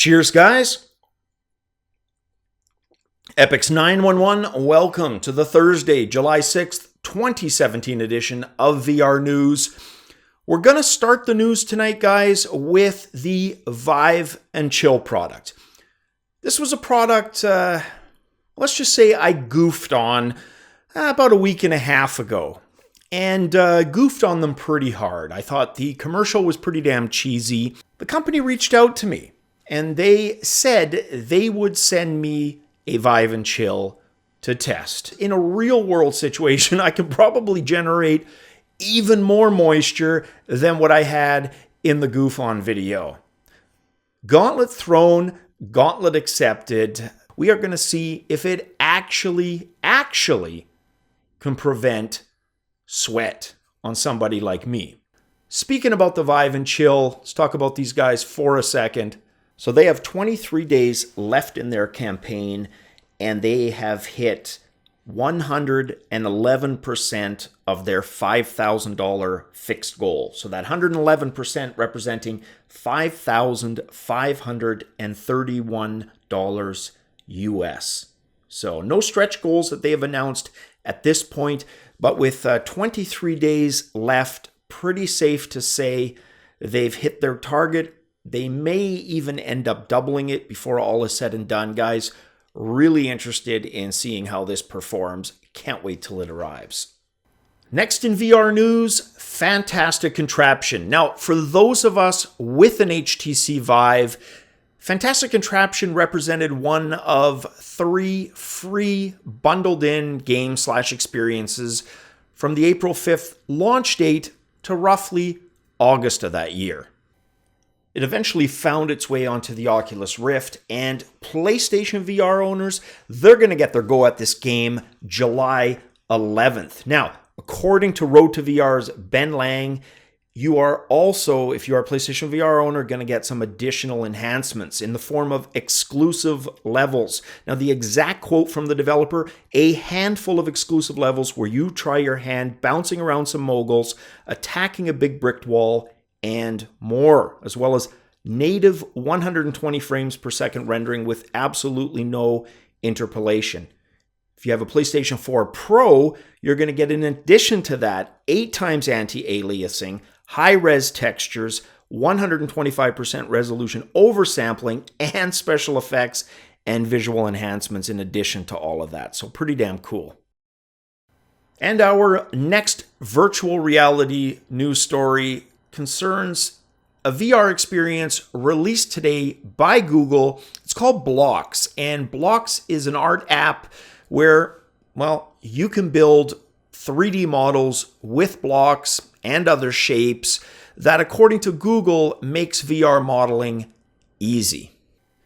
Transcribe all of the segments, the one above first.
Cheers, guys. Epix 911, welcome to the Thursday, July 6th, 2017 edition of VR News. We're going to start the news tonight, guys, with the Vive N Chill product. This was a product, let's just say I goofed on about a week and a half ago. And goofed on them pretty hard. I thought the commercial was pretty damn cheesy. The company reached out to me, and they said they would send me a Vive N Chill to test. In a real-world situation, I could probably generate even more moisture than what I had in the goof-on video. Gauntlet thrown, gauntlet accepted. We are going to see if it actually can prevent sweat on somebody like me. Speaking about the Vive N Chill, let's talk about these guys for a second. So they have 23 days left in their campaign, and they have hit 111% of their $5,000 fixed goal. So that 111% representing $5,531 US. So no stretch goals that they have announced at this point, but with 23 days left, pretty safe to say they've hit their target. They may even end up doubling it before all is said and done, guys. Really interested in seeing how this performs. Can't wait till it arrives. Next in VR news, fantastic Contraption. Now, for those of us with an HTC Vive, Fantastic Contraption represented one of 3 free bundled-in game/experiences from the April 5th launch date to roughly August of that year. It eventually found its way onto the Oculus Rift, and PlayStation VR owners, they're going to get their go at this game July 11th. Now, according to Road to VR's Ben Lang, you are also, if you are a PlayStation VR owner, going to get some additional enhancements in the form of exclusive levels. Now, the exact quote from the developer, a handful of exclusive levels where you try your hand bouncing around some moguls, attacking a big brick wall, and more, as well as native 120 frames per second rendering with absolutely no interpolation. If you have a PlayStation 4 Pro, you're going to get, in addition to that, 8 times anti-aliasing, high-res textures, 125% resolution oversampling, and special effects and visual enhancements in addition to all of that. So pretty damn cool. And our next virtual reality news story concerns a VR experience released today by Google. It's called Blocks, and Blocks is an art app where, well, you can build 3D models with blocks and other shapes that, according to Google, makes VR modeling easy.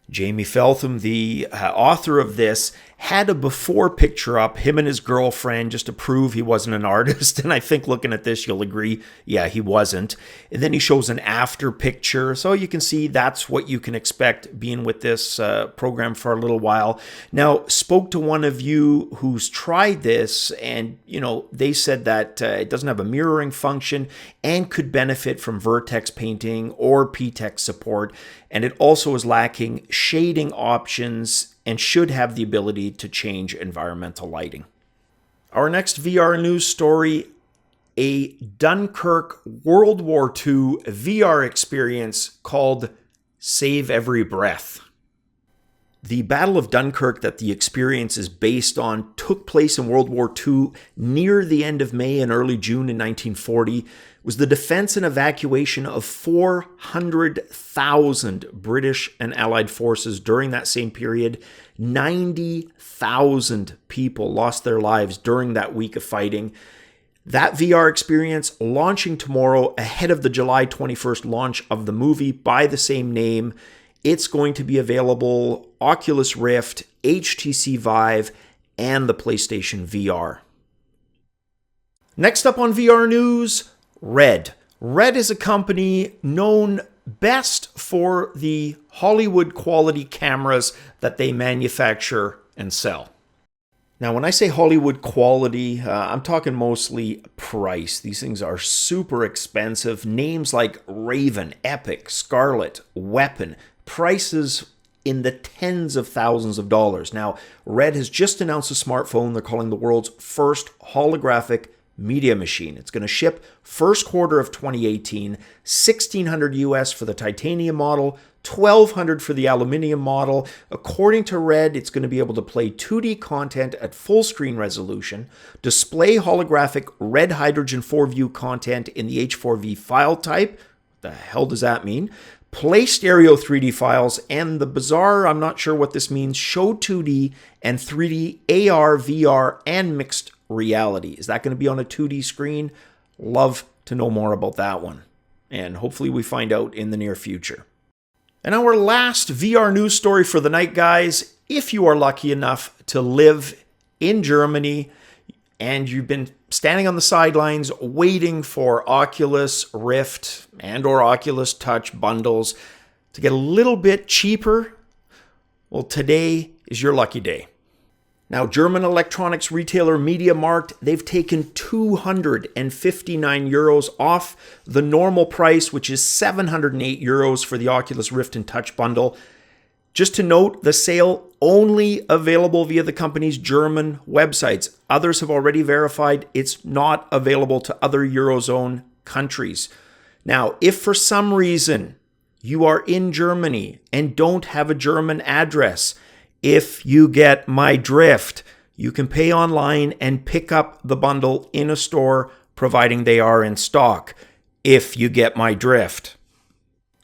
Jamie Feltham, the author of this, had a before picture up, him and his girlfriend, just to prove he wasn't an artist. And I think looking at this, you'll agree, yeah, he wasn't. And then he shows an after picture. So you can see that's what you can expect being with this program for a little while. Now, spoke to one of you who's tried this, and, they said that it doesn't have a mirroring function and could benefit from vertex painting or PTEX support. And it also is lacking shading options and should have the ability to change environmental lighting. Our next VR news story, a Dunkirk World War II VR experience called Save Every Breath. The Battle of Dunkirk that the experience is based on took place in World War II near the end of May and early June in 1940. Was the defense and evacuation of 400,000 British and Allied forces during that same period. 90,000 people lost their lives during that week of fighting. That VR experience launching tomorrow ahead of the July 21st launch of the movie by the same name. It's going to be available Oculus Rift, HTC Vive, and the PlayStation VR. Next up on VR news, Red. Red is a company known best for the Hollywood quality cameras that they manufacture and sell. Now, when I say Hollywood quality, I'm talking mostly price. These things are super expensive. Names like Raven, Epic, Scarlett, Weapon, prices in the tens of thousands of dollars. Now, Red has just announced a smartphone they're calling the world's first holographic media machine. It's going to ship first quarter of 2018, $1,600 US for the titanium model, $1,200 for the aluminium model. According to Red, it's going to be able to play 2D content at full screen resolution, display holographic red hydrogen 4-view content in the H4V file type. What the hell does that mean? Play stereo 3D files, and the bizarre, I'm not sure what this means, show 2D and 3D AR, VR, and mixed reality. Is that going to be on a 2D screen? Love to know more about that one. And hopefully we find out in the near future. And our last VR news story for the night, guys. If you are lucky enough to live in Germany and you've been standing on the sidelines waiting for Oculus Rift and or Oculus Touch bundles to get a little bit cheaper, well, today is your lucky day. Now, German electronics retailer MediaMarkt, they've taken 259 euros off the normal price, which is 708 euros for the Oculus Rift and Touch bundle. Just to note, the sale only available via the company's German websites. Others have already verified it's not available to other Eurozone countries. Now, if for some reason you are in Germany and don't have a German address, if you get my drift, you can pay online and pick up the bundle in a store, providing they are in stock. If you get my drift.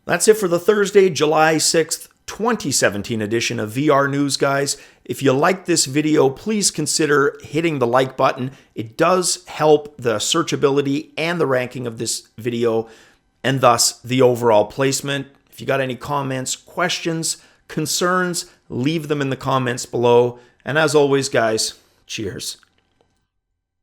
That's it for the Thursday, July 6th, 2017 edition of VR News, guys. If you like this video, please consider hitting the like button. It does help the searchability and the ranking of this video, and thus the overall placement. If you got any comments, questions, concerns, leave them in the comments below. And as always, guys, cheers.